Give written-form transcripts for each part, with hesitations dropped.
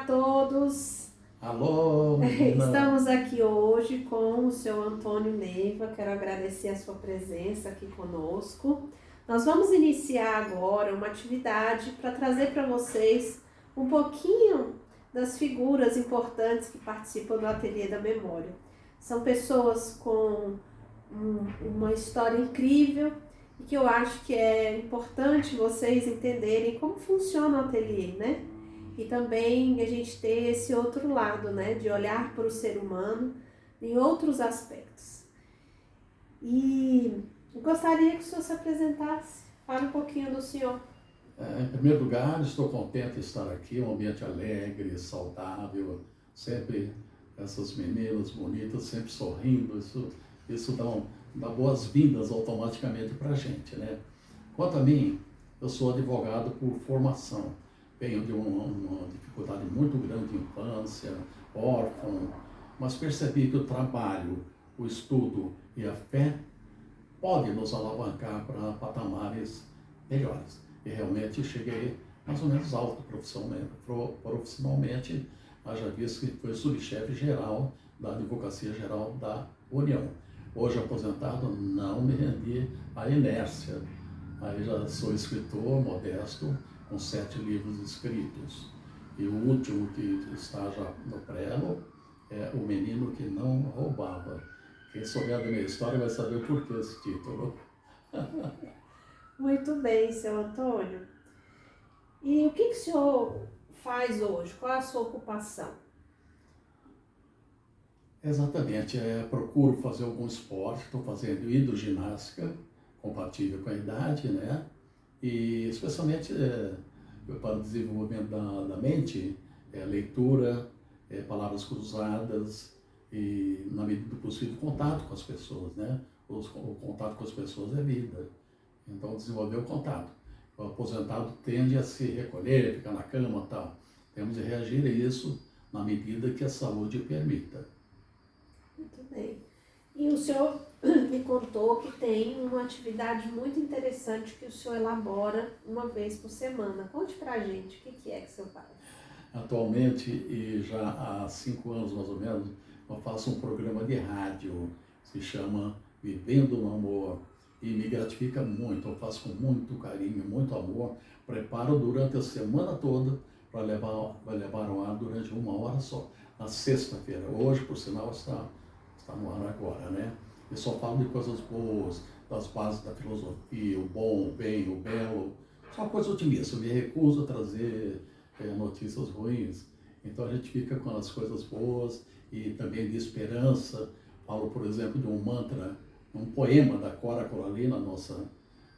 a todos. Alô, menina. Estamos aqui hoje com o seu Antônio Neiva. Quero agradecer a sua presença aqui conosco. Nós vamos iniciar agora uma atividade para trazer para vocês um pouquinho das figuras importantes que participam do Ateliê da Memória. São pessoas com uma história incrível e que eu acho que é importante vocês entenderem como funciona o ateliê, né? E também a gente ter esse outro lado, né? De olhar para o ser humano em outros aspectos. E eu gostaria que o senhor se apresentasse. Fale um pouquinho do senhor. Em primeiro lugar, estou contente de estar aqui, um ambiente alegre, saudável, sempre essas meninas bonitas, sempre sorrindo, isso dá boas-vindas automaticamente para a gente, né? Quanto a mim, eu sou advogado por formação, venho de uma dificuldade muito grande de infância, órfão, mas percebi que o trabalho, o estudo e a fé podem nos alavancar para patamares melhores. E realmente cheguei mais ou menos alto profissionalmente, haja visto que foi subchefe geral da Advocacia Geral da União. Hoje aposentado, não me rendi à inércia. Aí já sou escritor modesto, com 7 livros escritos. E o último que está já no prelo é O Menino que Não Roubava. Quem souber da minha história vai saber o porquê esse título. Muito bem, seu Antônio. E o que o senhor faz hoje? Qual é a sua ocupação? Exatamente, procuro fazer algum esporte, estou fazendo hidroginástica, compatível com a idade, né? E especialmente para o desenvolvimento da mente, leitura, palavras cruzadas e, na medida do possível, contato com as pessoas, né? O contato com as pessoas é vida. Então, desenvolver o contato. O aposentado tende a se recolher, ficar na cama e tal. Temos de reagir a isso na medida que a saúde permita. Muito bem. E o senhor me contou que tem uma atividade muito interessante que o senhor elabora uma vez por semana. Conte pra gente, o que é que o senhor faz? Atualmente, e já há 5 anos mais ou menos, eu faço um programa de rádio, se chama Vivendo no Amor, e me gratifica muito, eu faço com muito carinho, muito amor, preparo durante a semana toda para levar ao ar durante 1 hora só, na sexta-feira. Hoje, por sinal, está no ar agora, né? Eu só falo de coisas boas, das bases da filosofia, o bom, o bem, o belo, só coisa otimista. Eu me recuso a trazer notícias ruins. Então a gente fica com as coisas boas e também de esperança. Falo, por exemplo, de um mantra, um poema da Cora Coralina, nossa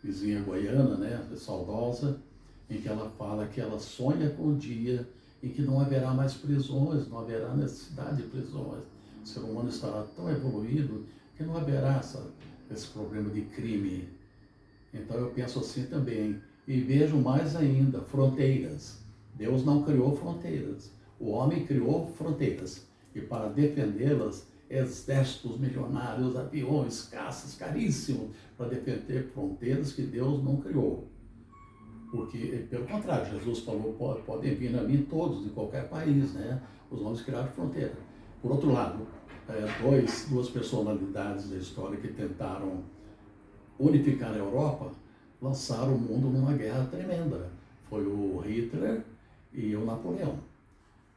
vizinha goiana, né, saudosa, em que ela fala que ela sonha com o dia em que não haverá mais prisões, não haverá necessidade de prisões. O ser humano estará tão evoluído que não haverá esse problema de crime. Então eu penso assim também. E vejo mais ainda, fronteiras. Deus não criou fronteiras. O homem criou fronteiras. E para defendê-las, exércitos milionários, aviões, caças caríssimos, para defender fronteiras que Deus não criou. Porque, pelo contrário, Jesus falou, podem vir a mim todos, de qualquer país, né? Os homens criaram fronteira. Por outro lado, duas personalidades da história que tentaram unificar a Europa, lançaram o mundo numa guerra tremenda. Foi o Hitler e o Napoleão.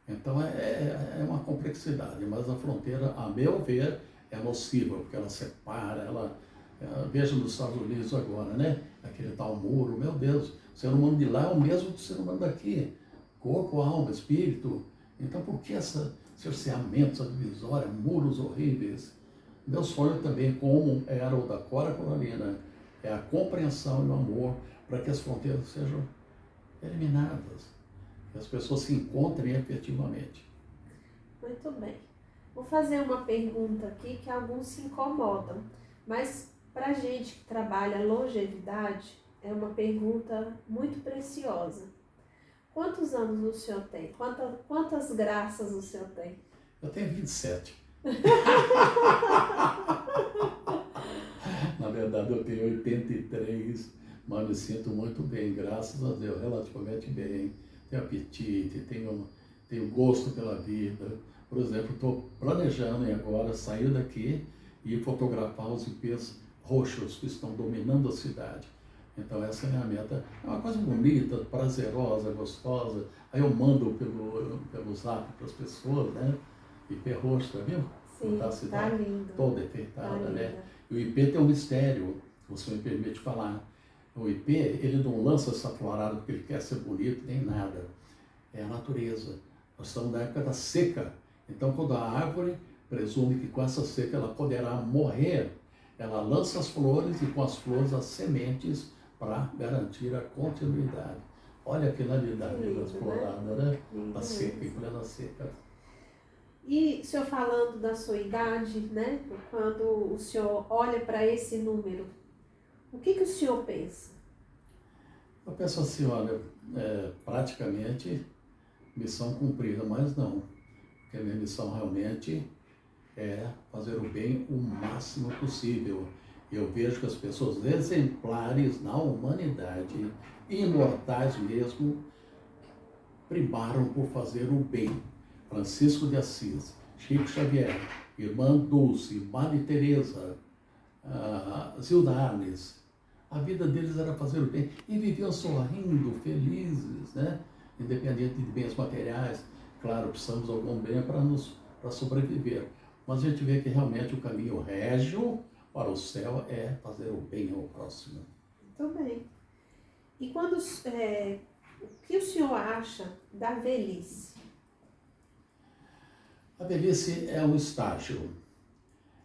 Então é uma complexidade, mas a fronteira, a meu ver, é nociva, porque ela separa, veja nos Estados Unidos agora, né? Aquele tal muro, meu Deus, o ser humano de lá é o mesmo do ser humano daqui. Corpo, alma, espírito. Então por que esse cerceamento, essa divisória, muros horríveis? Meu sonho também, como era o da Cora Coralina, é a compreensão e o amor para que as fronteiras sejam eliminadas, que as pessoas se encontrem efetivamente. Muito bem. Vou fazer uma pergunta aqui que alguns se incomodam, mas para a gente que trabalha longevidade, é uma pergunta muito preciosa. Quantos anos o senhor tem? Quantas graças o senhor tem? Eu tenho 27. Na verdade, eu tenho 83, mas me sinto muito bem, graças a Deus, relativamente bem. Tenho apetite, tenho tenho gosto pela vida. Por exemplo, estou planejando em agora sair daqui e fotografar os ipês roxos que estão dominando a cidade. Então essa é a minha meta. É uma coisa bonita, prazerosa, gostosa. Aí eu mando pelo zap para as pessoas, né? Ipê roxo, tá viu? Sim, Tá a cidade lindo. toda enfeitada, Tá né? linda. E o ipê tem um mistério, se você me permite falar. O ipê, ele não lança essa florada porque ele quer ser bonito, nem nada. É a natureza. Nós estamos na época da seca. Então, quando a árvore presume que com essa seca ela poderá morrer, ela lança as flores e com as flores as sementes para garantir a continuidade. Olha a finalidade Lindo, das floradas, né? Lindo Da seca, em mesmo. plena seca. E o senhor falando da sua idade, né? Quando o senhor olha para esse número, o que o senhor pensa? Eu penso assim, olha, praticamente missão cumprida, mas não. Porque a minha missão realmente é fazer o bem o máximo possível. Eu vejo que as pessoas exemplares na humanidade, imortais mesmo, primaram por fazer o bem. Francisco de Assis, Chico Xavier, Irmã Dulce, Madre Teresa, Zilda Arnes. A vida deles era fazer o bem e viviam sorrindo, felizes, né? Independente de bens materiais. Claro, precisamos de algum bem para sobreviver. Mas a gente vê que realmente o caminho régio para o céu é fazer o bem ao próximo. Muito bem. E quando, o que o senhor acha da velhice? A velhice é um estágio.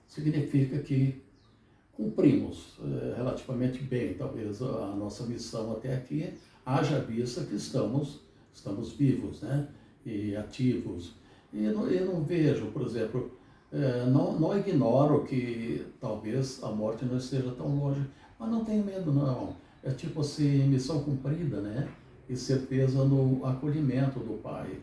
Significa que cumprimos relativamente bem, talvez, a nossa missão até aqui, haja vista que estamos vivos, né? E ativos. E eu não vejo, por exemplo, não ignoro que talvez a morte não esteja tão longe, mas não tenho medo, não. É tipo assim, missão cumprida, né? E certeza no acolhimento do Pai.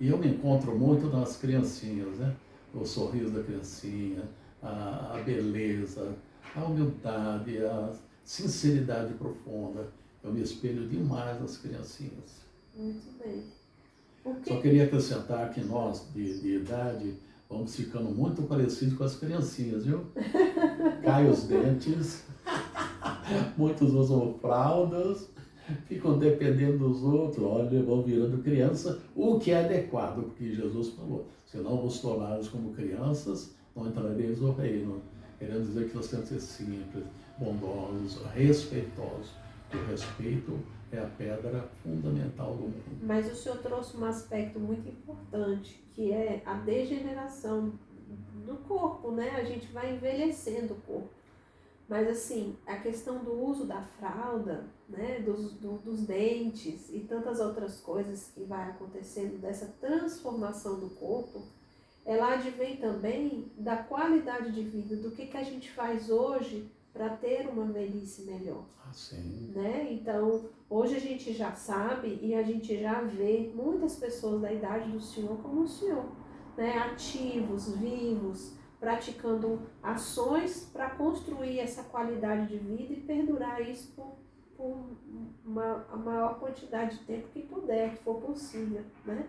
E eu me encontro muito nas criancinhas, né? O sorriso da criancinha, a beleza, a humildade, a sinceridade profunda. Eu me espelho demais nas criancinhas. Muito bem. Só queria acrescentar que nós, de idade, vamos ficando muito parecidos com as criancinhas, viu? Caem os dentes, muitos usam fraldas, ficam dependendo dos outros, olha, vão virando criança, o que é adequado, porque Jesus falou, se não vos tornares como crianças, não entrareis no reino. Querendo dizer que nós temos que ser simples, bondosos, respeitosos. O respeito é a pedra fundamental do mundo. Mas o senhor trouxe um aspecto muito importante, que é a degeneração do corpo, né? A gente vai envelhecendo o corpo. Mas assim, a questão do uso da fralda, né, dos dentes e tantas outras coisas que vai acontecendo dessa transformação do corpo, ela advém também da qualidade de vida, do que a gente faz hoje para ter uma velhice melhor. Sim. Né? Então, hoje a gente já sabe e a gente já vê muitas pessoas da idade do senhor como o senhor, né? Ativos, vivos, praticando ações para construir essa qualidade de vida e perdurar isso por a maior quantidade de tempo que puder, que for possível, né?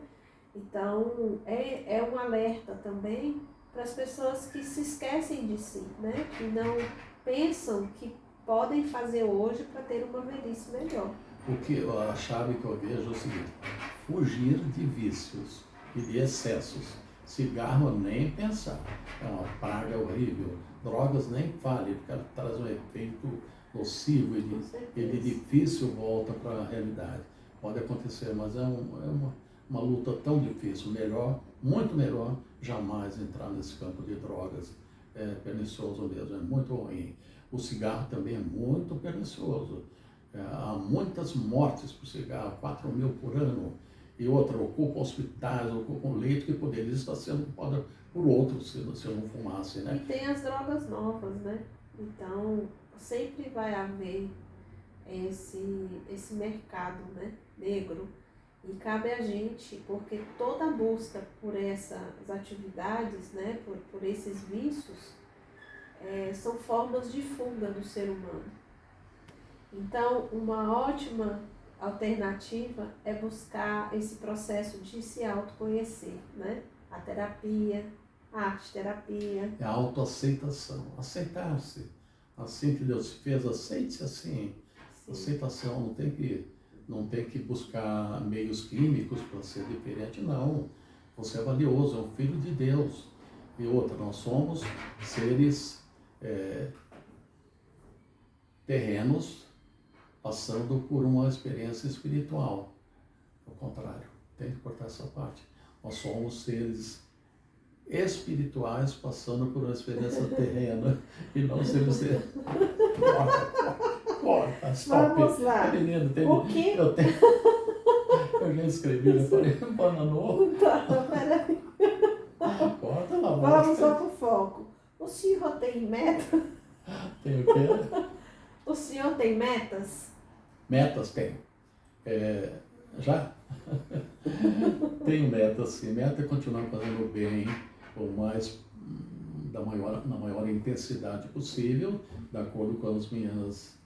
Então, é um alerta também para as pessoas que se esquecem de si, né? Que não pensam que podem fazer hoje para ter uma velhice melhor. A chave que eu vejo é o seguinte, fugir de vícios e de excessos. Cigarro nem pensar, é uma praga horrível. Drogas nem fale, porque ela traz um efeito nocivo e de difícil volta para a realidade. Pode acontecer, mas é uma luta tão difícil. Melhor, muito melhor, jamais entrar nesse campo de drogas. É pernicioso mesmo, é muito ruim. O cigarro também é muito pernicioso. Há muitas mortes por cigarro, 4.000 por ano. E outra, ocupa hospitais, ocupa leito que poderia estar sendo ocupado por outros se eu não fumasse, né? E tem as drogas novas, né? Então, sempre vai haver esse mercado, né, negro. E cabe a gente, porque toda busca por essas atividades, né, por esses vícios, são formas de fuga do ser humano. Então, uma ótima alternativa é buscar esse processo de se autoconhecer, né? A terapia, a arte-terapia. É a autoaceitação, aceitar-se. Assim que Deus fez, aceite-se assim. Sim. Aceitação, não tem que buscar meios químicos para ser diferente, não. Você é valioso, é um filho de Deus. E outra, nós somos seres terrenos passando por uma experiência espiritual. Ao contrário, tem que cortar essa parte. Nós somos seres espirituais passando por uma experiência terrena e não seres... Corta, stop. Vamos lá. Menino, O que? Eu já escrevi, eu falei, bananou. Tá, peraí. Corta lá, Vamos lá pro foco. O senhor tem meta? Tem o quê? O senhor tem metas? Metas tem. Já? Tenho metas, sim. Meta é continuar fazendo o bem o mais, na maior intensidade possível, de acordo com as minhas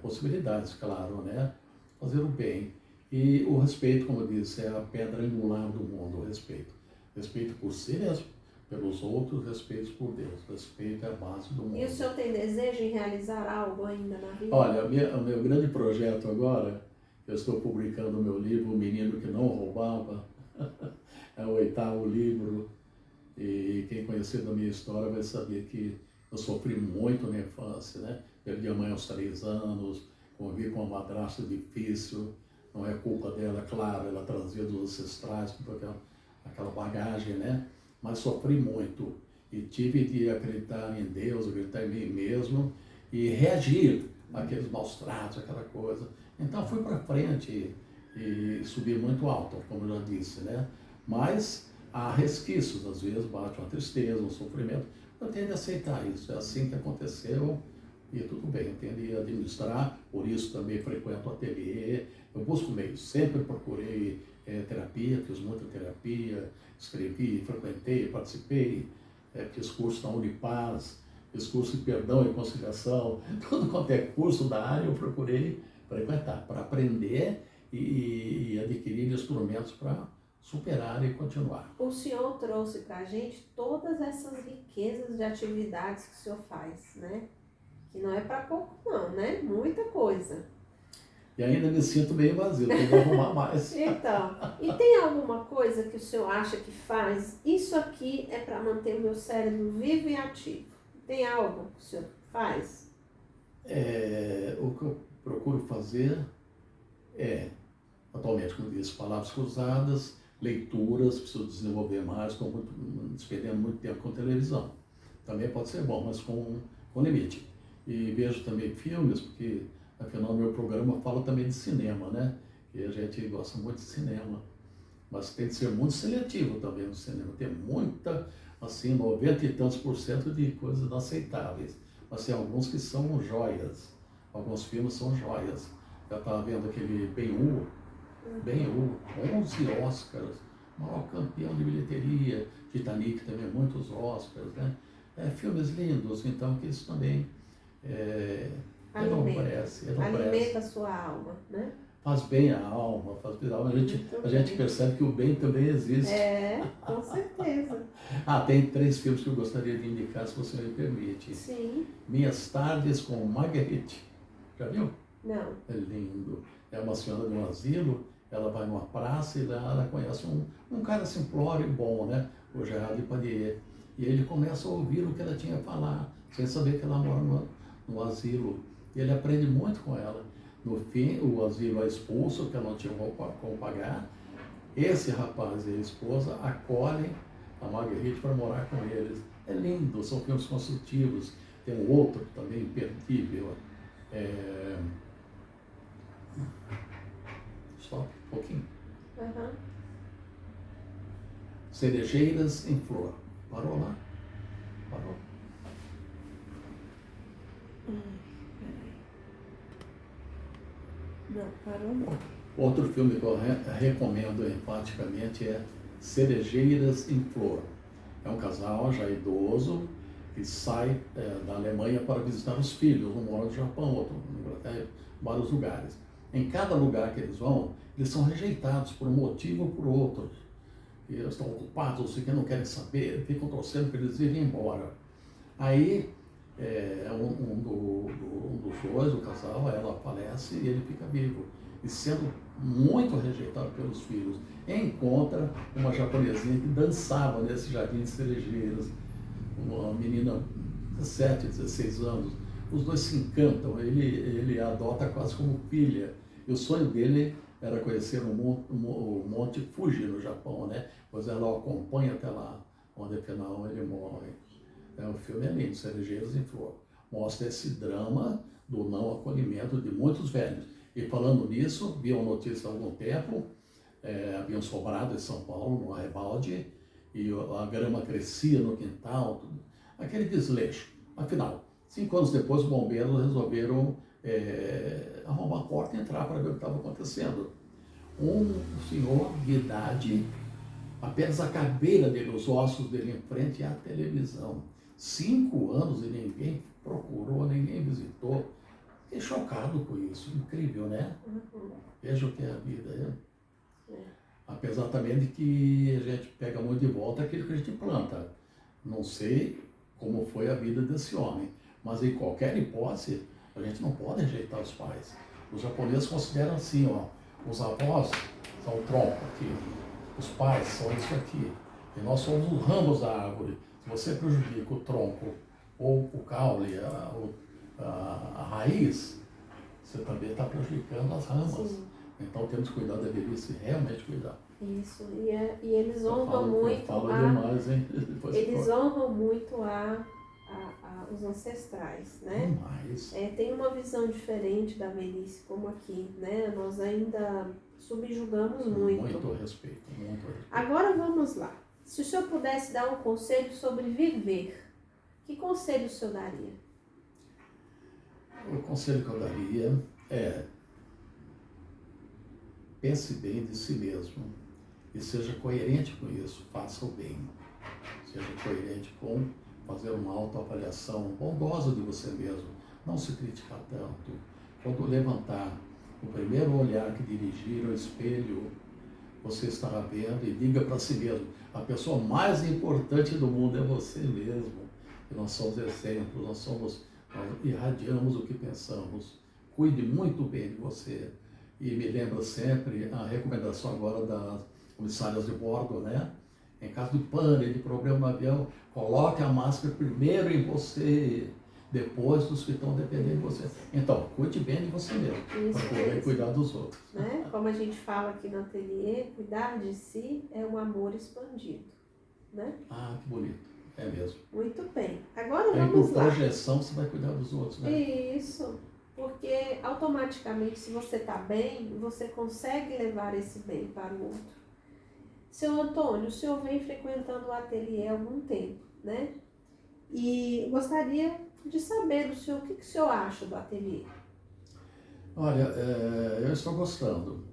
possibilidades, claro, né? Fazer o bem. E o respeito, como eu disse, é a pedra angular do mundo, o respeito. Respeito por si mesmo, pelos outros, respeito por Deus. Respeito é a base do mundo. E o senhor tem desejo em realizar algo ainda na vida? Olha, o meu grande projeto agora, eu estou publicando o meu livro, O Menino que Não Roubava, é o 8º livro, e quem conhecer da minha história vai saber que eu sofri muito na infância, né? Perdi a mãe aos 3 anos, convivi com uma madrasta difícil, não é culpa dela, claro, ela trazia dos ancestrais, toda aquela bagagem, né? Mas sofri muito e tive de acreditar em Deus, acreditar em mim mesmo e reagir àqueles maus tratos, aquela coisa. Então fui para frente e subi muito alto, como eu já disse, né? Mas há resquícios, às vezes bate uma tristeza, um sofrimento. Eu tendo a aceitar isso, é assim que aconteceu e tudo bem, eu tendo a administrar, por isso também frequento o ateliê, eu busco meios, sempre procurei terapia, fiz muita terapia, escrevi, frequentei, participei, fiz curso na Unipaz, fiz curso de perdão e conciliação, tudo quanto é curso da área eu procurei frequentar, para aprender e adquirir instrumentos para superar e continuar. O senhor trouxe para a gente todas essas riquezas de atividades que o senhor faz, né? Que não é para pouco não, né? Muita coisa. E ainda me sinto meio vazio, tenho que arrumar mais. Então, e tem alguma coisa que o senhor acha que faz? Isso aqui é para manter o meu cérebro vivo e ativo. Tem algo que o senhor faz? O que eu procuro fazer atualmente, como disse, palavras cruzadas, leituras, preciso desenvolver mais, estou despendendo muito tempo com televisão. Também pode ser bom, mas com limite. E vejo também filmes, porque afinal meu programa fala também de cinema, né? E a gente gosta muito de cinema. Mas tem que ser muito seletivo também no cinema. Tem muita, assim, 90 e tantos % de coisas inaceitáveis. Mas tem alguns que são joias. Alguns filmes são joias. Eu estava vendo aquele Ben-Hur, 11 Oscars, maior campeão de bilheteria, Titanic também, muitos Oscars, né? Filmes lindos, então que isso também alimenta a sua alma, né? Faz bem a alma, faz bem a alma. A gente percebe que o bem também existe. Com certeza. Tem 3 filmes que eu gostaria de indicar, se você me permite. Sim. Minhas Tardes com Marguerite. Já viu? Não. É lindo. É uma senhora de um asilo, ela vai numa praça e lá ela conhece um cara simplório e bom, né? O Gerard Depardieu. E ele começa a ouvir o que ela tinha a falar, sem saber que ela mora no asilo. E ele aprende muito com ela. No fim, o asilo é expulso, porque ela não tinha como pagar. Esse rapaz e a esposa acolhem a Marguerite para morar com eles. É lindo, são filmes construtivos. Tem um outro também imperdível. Stop, um pouquinho. Uhum. Cerejeiras em Flor. Parou lá? Parou. Não, parou não. Outro filme que eu recomendo enfaticamente é Cerejeiras em Flor. É um casal já idoso que sai da Alemanha para visitar os filhos. Um mora no Japão, outro na Inglaterra, vários lugares. Em cada lugar que eles vão, eles são rejeitados por um motivo ou por outro. E eles estão ocupados, ou seja, não querem saber, ficam torcendo para eles irem embora. Aí, um dos dois, o casal, ela falece e ele fica vivo. E sendo muito rejeitado pelos filhos, encontra uma japonesinha que dançava nesse jardim de cerejeiras, uma menina de 17, 16 anos. Os dois se encantam, ele a adota quase como filha. E o sonho dele era conhecer o Monte Fuji no Japão, né? Pois ela o acompanha até lá, onde afinal ele morre. O filme é lindo, Cerejeiras em Flor. Mostra esse drama do não acolhimento de muitos velhos. E falando nisso, vi uma notícia há algum tempo, haviam sobrado em São Paulo, no Arrabalde, e a grama crescia no quintal, tudo. Aquele desleixo. Afinal, 5 anos depois, os bombeiros resolveram arrombar a porta e entrar para ver o que estava acontecendo. Um senhor de idade, apenas a cabeça dele, os ossos dele em frente à televisão. 5 anos e ninguém procurou, ninguém visitou. Fiquei chocado com isso, incrível, né? Veja o que é a vida, né? Apesar também de que a gente pega muito de volta aquilo que a gente planta. Não sei como foi a vida desse homem, mas em qualquer hipótese, a gente não pode rejeitar os pais. Os japoneses consideram assim, ó, os avós são o tronco aqui, os pais são isso aqui, e nós somos os ramos da árvore. Se você prejudica o tronco ou o caule, a raiz, você também está prejudicando as ramas. Sim. Então temos que cuidar da velhice, realmente cuidar. Isso, e eles honram muito. Demais, hein? Eles honram muito os ancestrais, né? Demais. Tem uma visão diferente da velhice, como aqui, né? Nós ainda subjugamos muito. Muito respeito, muito respeito. Agora vamos lá. Se o senhor pudesse dar um conselho sobre viver, que conselho o senhor daria? O conselho que eu daria é: pense bem de si mesmo e seja coerente com isso, faça o bem. Seja coerente com fazer uma autoavaliação bondosa de você mesmo, não se criticar tanto. Quando levantar o primeiro olhar que dirigir ao espelho, você estará vendo e diga para si mesmo: a pessoa mais importante do mundo é você mesmo. E nós somos exemplos, nós irradiamos o que pensamos. Cuide muito bem de você. E me lembra sempre a recomendação agora das comissárias de bordo, né? Em caso de pane, de problema no avião, coloque a máscara primeiro em você, depois dos que estão dependendo de você. Então, cuide bem de você mesmo, para poder cuidar dos outros. Né? Como a gente fala aqui no ateliê, cuidar de si é um amor expandido. Né? Ah, que bonito. É mesmo. Muito bem. Agora vamos lá. Por projeção, você vai cuidar dos outros, né? Isso. Porque automaticamente, se você está bem, você consegue levar esse bem para o outro. Seu Antônio, o senhor vem frequentando o ateliê há algum tempo, né? E gostaria de saber do senhor o que o senhor acha do ateliê. Olha, eu estou gostando.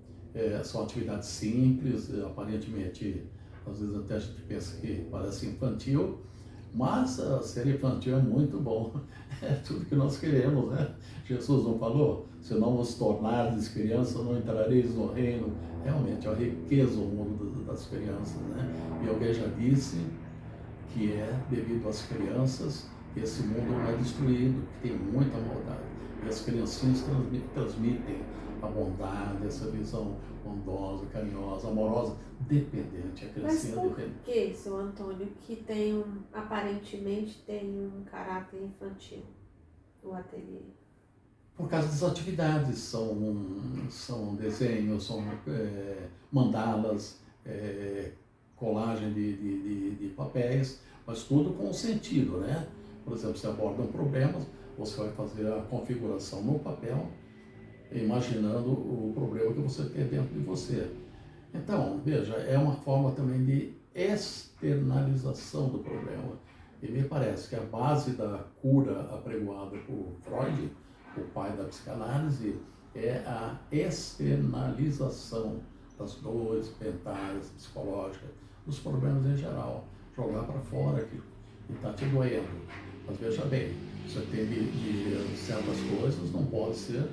São atividades simples, aparentemente, às vezes até a gente pensa que parece infantil, mas ser infantil é muito bom. É tudo que nós queremos, né? Jesus não falou? Se não vos tornardes crianças, não entrareis no reino. Realmente, é uma riqueza o mundo das crianças, né? E alguém já disse que é devido às crianças que esse mundo não é destruído, que tem muita maldade. E as criancinhas transmitem a bondade, essa visão bondosa, carinhosa, amorosa, dependente. A criancinha Mas por que, seu Antônio, que aparentemente tem um caráter infantil, o ateliê? Por causa das atividades, são desenhos, são mandalas, colagem de papéis, mas tudo com sentido, né? Por exemplo, você aborda um problema, você vai fazer a configuração no papel, imaginando o problema que você tem dentro de você. Então, veja, é uma forma também de externalização do problema. E me parece que a base da cura apregoada por Freud, o pai da psicanálise, é a externalização das dores mentais, psicológicas, dos problemas em geral. Jogar para fora aquilo que está te doendo. Mas veja bem, você tem de certas coisas, não pode ser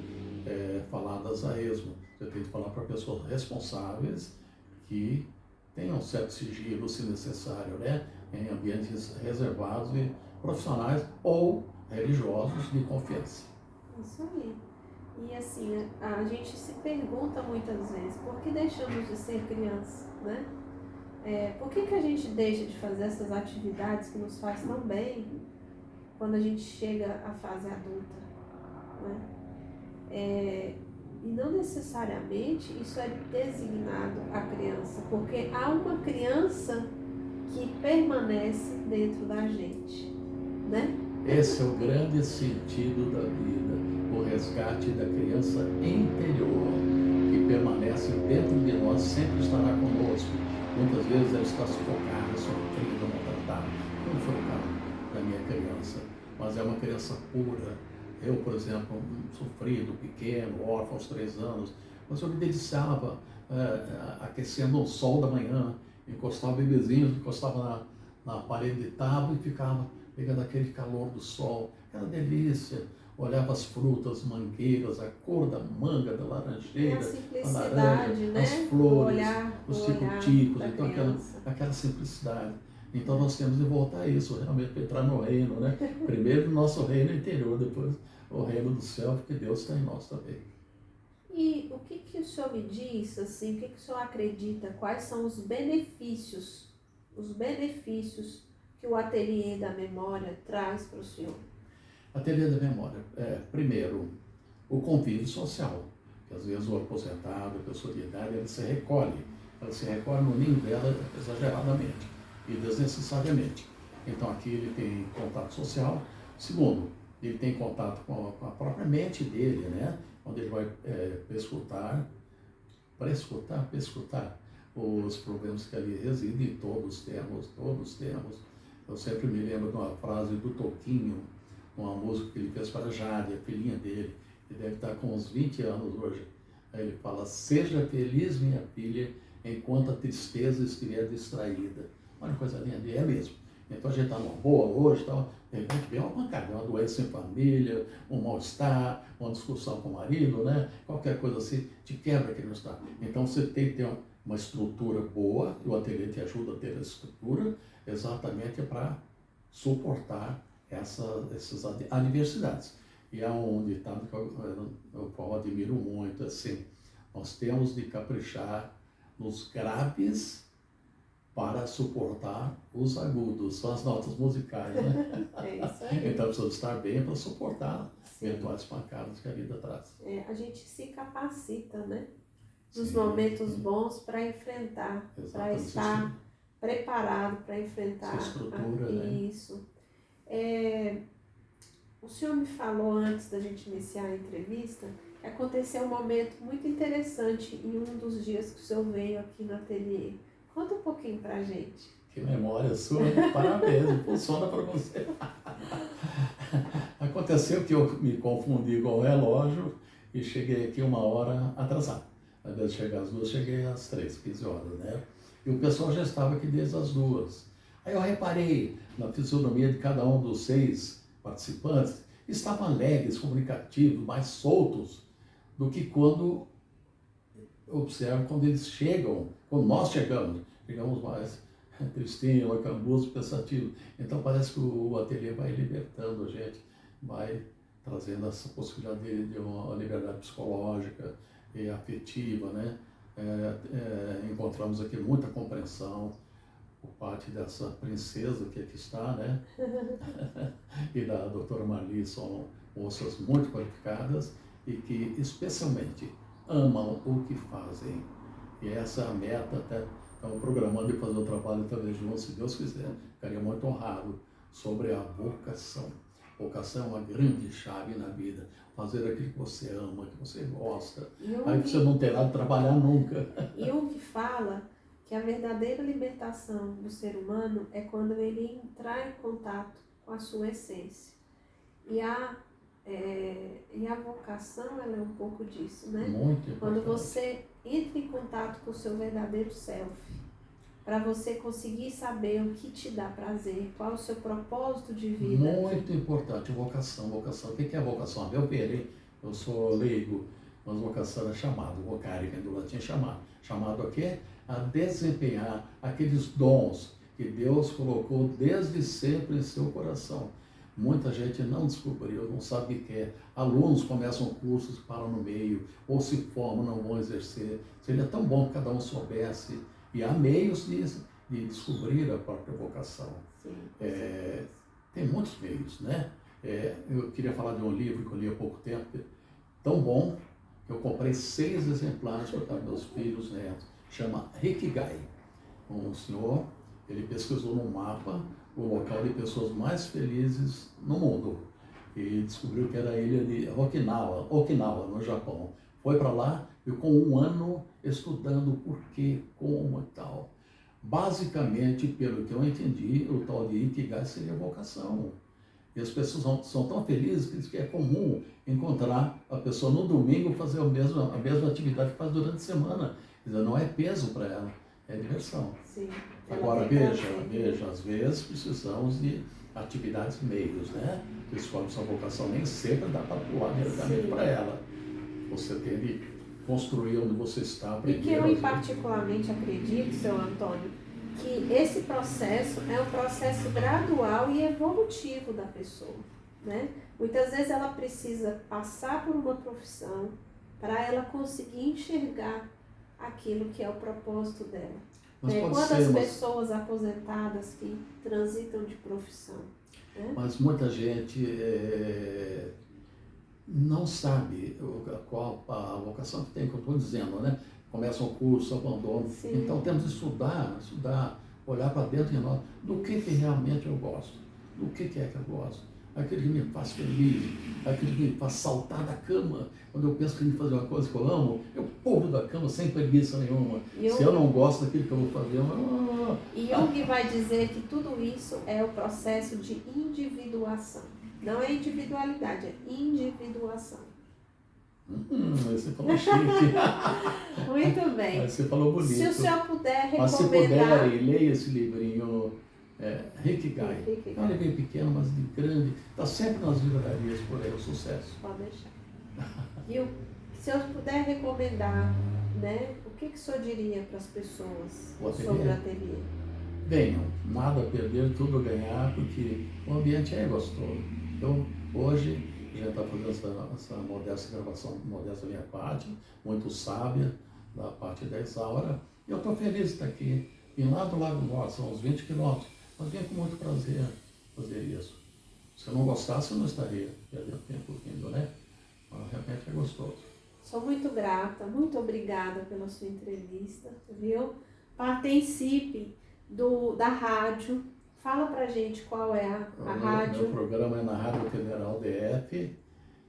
faladas a esmo. Você tem que falar para pessoas responsáveis que tenham certo sigilo, se necessário, né? Em ambientes reservados e profissionais ou religiosos de confiança. Isso aí. E assim, a gente se pergunta muitas vezes, por que deixamos de ser criança, né? Por que a gente deixa de fazer essas atividades que nos faz tão bem quando a gente chega à fase adulta, né? E não necessariamente isso é designado à criança, porque há uma criança que permanece dentro da gente, né? Esse é o grande sentido da vida, o resgate da criança interior, que permanece dentro de nós, sempre estará conosco. Muitas vezes ela está sufocada, sofrida, maltratada. Não foi o caso da minha criança, mas é uma criança pura. Eu, por exemplo, sofrido, pequeno, órfão aos 3 anos, mas eu me deliciava aquecendo o sol da manhã, encostava o bebezinho, encostava na parede de tábua e ficava pegando aquele calor do sol, aquela delícia. Olhava as frutas, mangueiras, a cor da manga, da laranjeira, a laranja, né? as flores, os o tico-ticos, olhar então da aquela simplicidade. Então nós temos de voltar a isso, realmente para entrar no reino, né? Primeiro o nosso reino interior, depois o reino do céu, porque Deus está em nós também. E o que o senhor me diz, assim, o que o senhor acredita, quais são os benefícios que o ateliê da memória traz para o senhor? Ateliê da memória, primeiro, o convívio social, que às vezes o aposentado, a pessoa de idade, ela se recolhe no ninho dela exageradamente e desnecessariamente. Então aqui ele tem contato social. Segundo, ele tem contato com a própria mente dele, né? Onde ele vai prescrutar os problemas que ali residem, todos temos. Eu sempre me lembro de uma frase do Toquinho, uma música que ele fez para a Jade, a filhinha dele, que deve estar com uns 20 anos hoje. Aí ele fala: seja feliz, minha filha, enquanto a tristeza estiver distraída. Olha que coisa linda, e é mesmo. Então a gente está numa boa hoje, de repente vem uma pancada, uma doença em família, um mal-estar, uma discussão com o marido, né? Qualquer coisa assim, te quebra aquele mal-estar. Então você tem que ter uma estrutura boa, e o ateliê te ajuda a ter a estrutura exatamente para suportar essas adversidades. E há um ditado que eu admiro muito, assim: nós temos de caprichar nos graves para suportar os agudos, são as notas musicais, né? É isso aí. Então precisamos estar bem para suportar eventuais pancadas que a vida traz. A gente se capacita, né? Nos momentos bons para enfrentar, para estar preparado para enfrentar isso. O senhor me falou antes da gente iniciar a entrevista que aconteceu um momento muito interessante em um dos dias que o senhor veio aqui no ateliê. Conta um pouquinho pra gente. Que memória sua, parabéns, funciona para você. Aconteceu que eu me confundi com o relógio e cheguei aqui 1 hora atrasado. Ao invés de chegar às 2, cheguei às 3, 15 horas, né? E o pessoal já estava aqui desde as 2. Aí eu reparei na fisionomia de cada um dos 6 participantes, estavam alegres, comunicativos, mais soltos do que quando observo quando eles chegam, quando nós chegamos mais tristinho, lacambuzo, pensativo. Então parece que o ateliê vai libertando a gente, vai trazendo essa possibilidade de uma liberdade psicológica e afetiva, né? Encontramos aqui muita compreensão por parte dessa princesa que aqui está, né? E da doutora Marli, são moças muito qualificadas e que especialmente amam o que fazem. E essa é a meta, até estamos programando de fazer o trabalho talvez juntos, se Deus quiser. Ficaria muito honrado sobre a vocação. Vocação é uma grande chave na vida. Fazer aquilo que você ama, que você gosta. Aí você não terá de trabalhar nunca. E um que fala que a verdadeira libertação do ser humano é quando ele entrar em contato com a sua essência. E a vocação, ela é um pouco disso, né? Muito importante. Quando você entra em contato com o seu verdadeiro self, para você conseguir saber o que te dá prazer, qual é o seu propósito de vida. Muito importante, vocação. O que é a vocação? A meu ver, eu sou leigo, mas vocação é chamado, vocare, que é do latim chamado. Chamado a quê? A desempenhar aqueles dons que Deus colocou desde sempre em seu coração. Muita gente não descobriu, não sabe o que quer. Alunos começam cursos, param no meio, ou se formam, não vão exercer. Seria tão bom que cada um soubesse. E há meios de descobrir a própria vocação. Tem muitos meios, né? Eu queria falar de um livro que eu li há pouco tempo, tão bom, que eu comprei 6 exemplares para dar meus filhos, netos. Chama Ikigai. Um senhor, ele pesquisou no mapa o local de pessoas mais felizes no mundo. E descobriu que era a ilha de Okinawa, no Japão. Foi para lá e ficou 1 ano estudando o porquê, como e tal. Basicamente, pelo que eu entendi, o tal de Ikigai seria vocação. E as pessoas são tão felizes que diz que é comum encontrar a pessoa no domingo fazer a mesma atividade que faz durante a semana. Quer dizer, não é peso para ela, é diversão. Sim. Agora, veja, às vezes precisamos de atividades meios, né? Que escolhe sua vocação, nem sempre dá para pular diretamente para ela. Você tem de construir onde você está primeiro. E que eu particularmente acredito, seu Antônio, que esse processo é um processo gradual e evolutivo da pessoa, né? Muitas vezes ela precisa passar por uma profissão para ela conseguir enxergar aquilo que é o propósito dela. Quantas pessoas aposentadas que transitam de profissão? Né? Mas muita gente não sabe qual a vocação que tem, que eu estou dizendo, né? Começa um curso, abandonam. Então temos de estudar, olhar para dentro de nós, do que realmente eu gosto, do que é que eu gosto. Aquilo que me faz feliz, aquilo que me faz saltar da cama. Quando eu penso que me fazer uma coisa que eu amo, eu pulo da cama sem preguiça nenhuma. Se eu não gosto daquilo que eu vou fazer, E Jung vai dizer que tudo isso é o processo de individuação. Não é individualidade, é individuação. Você falou chique. Muito bem. Você falou bonito. Se o senhor puder recomendar... Mas se puder, leia esse livrinho, Ikigai. É um livrinho pequeno, mas de grande. Está sempre nas livrarias por aí, o sucesso. Pode deixar. E se eu puder recomendar, né, o que o senhor diria para as pessoas sobre o ateliê? Venham, nada a perder, tudo a ganhar, porque o ambiente é gostoso. Então, hoje, a gente está fazendo essa modesta gravação, modesta minha parte, muito sábia, da parte da Isaura. E eu estou feliz de estar aqui. Vim lá do Lago Norte, são uns 20 quilômetros, mas venho com muito prazer fazer isso. Se eu não gostasse, eu não estaria perdendo tempo vindo, né? Mas realmente é gostoso. Sou muito grata, muito obrigada pela sua entrevista, viu? Participe da rádio. Fala pra gente qual é a rádio. Meu programa é na Rádio Federal DF.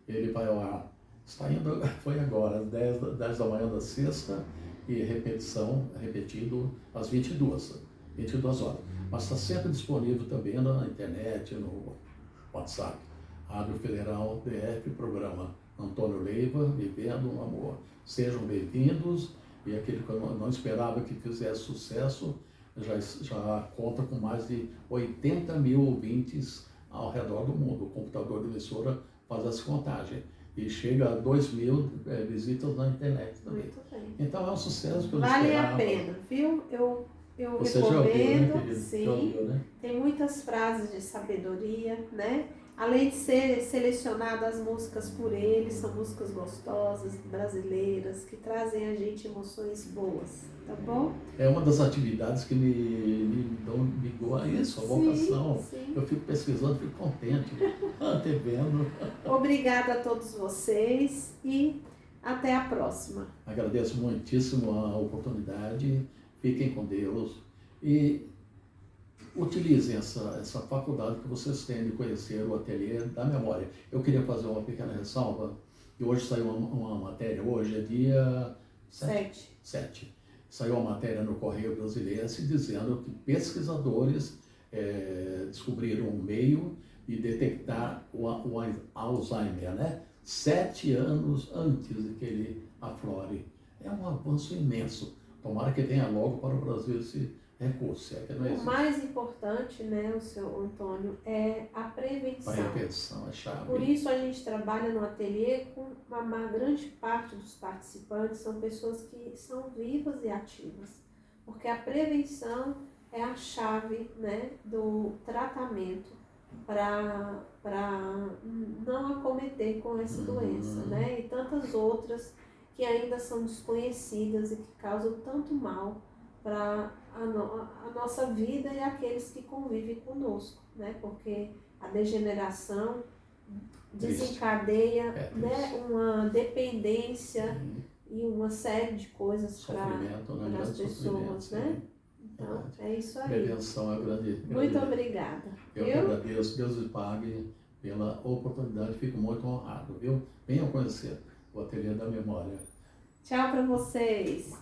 Ele vai ao ar. Está indo, foi agora, às 10 da manhã da sexta, e repetido às 22 horas. Mas está sempre disponível também na internet, no WhatsApp. Rádio Federal DF, programa Antônio Leiva, Vivendo um Amor. Sejam bem-vindos, e aquele que eu não esperava que fizesse sucesso, já conta com mais de 80 mil ouvintes ao redor do mundo. O computador de emissora faz essa contagem. E chega a 2 mil visitas na internet também. Muito bem. Então é um sucesso que eu Vale esperava. a pena, viu? Eu Você recomendo, já ouviu, né, sim. Já ouviu, né? Tem muitas frases de sabedoria, né? Além de ser selecionadas as músicas por ele, são músicas gostosas, brasileiras, que trazem a gente emoções boas, tá bom? É uma das atividades que me ligou a isso, a vocação. Sim. Eu fico pesquisando, fico contente, antevendo. Obrigada a todos vocês e até a próxima. Agradeço muitíssimo a oportunidade, fiquem com Deus e utilizem essa faculdade que vocês têm de conhecer o ateliê da memória. Eu queria fazer uma pequena ressalva, e hoje saiu uma matéria, hoje é dia 7. Saiu uma matéria no Correio Brasiliense dizendo que pesquisadores descobriram um meio de detectar o Alzheimer, né? 7 anos antes de que ele aflore. É um avanço imenso. Tomara que venha logo para o Brasil esse recurso, é que não O existe. mais importante, né, o seu Antônio, é a A prevenção. prevenção é chave. Por isso a gente trabalha no ateliê com uma grande parte dos participantes são pessoas que são vivas e ativas, porque a prevenção é a chave, né, do tratamento para não acometer com essa doença, né, e tantas outras que ainda são desconhecidas e que causam tanto mal para a nossa vida e aqueles que convivem conosco, né, porque a degeneração desencadeia, né, uma dependência e uma série de coisas para as pessoas, né? Então, é isso aí. Prevenção é grande. Muito obrigada. Eu que agradeço, Deus lhe pague pela oportunidade, fico muito honrado, viu? Venham conhecer o Ateliê da Memória. Tchau para vocês.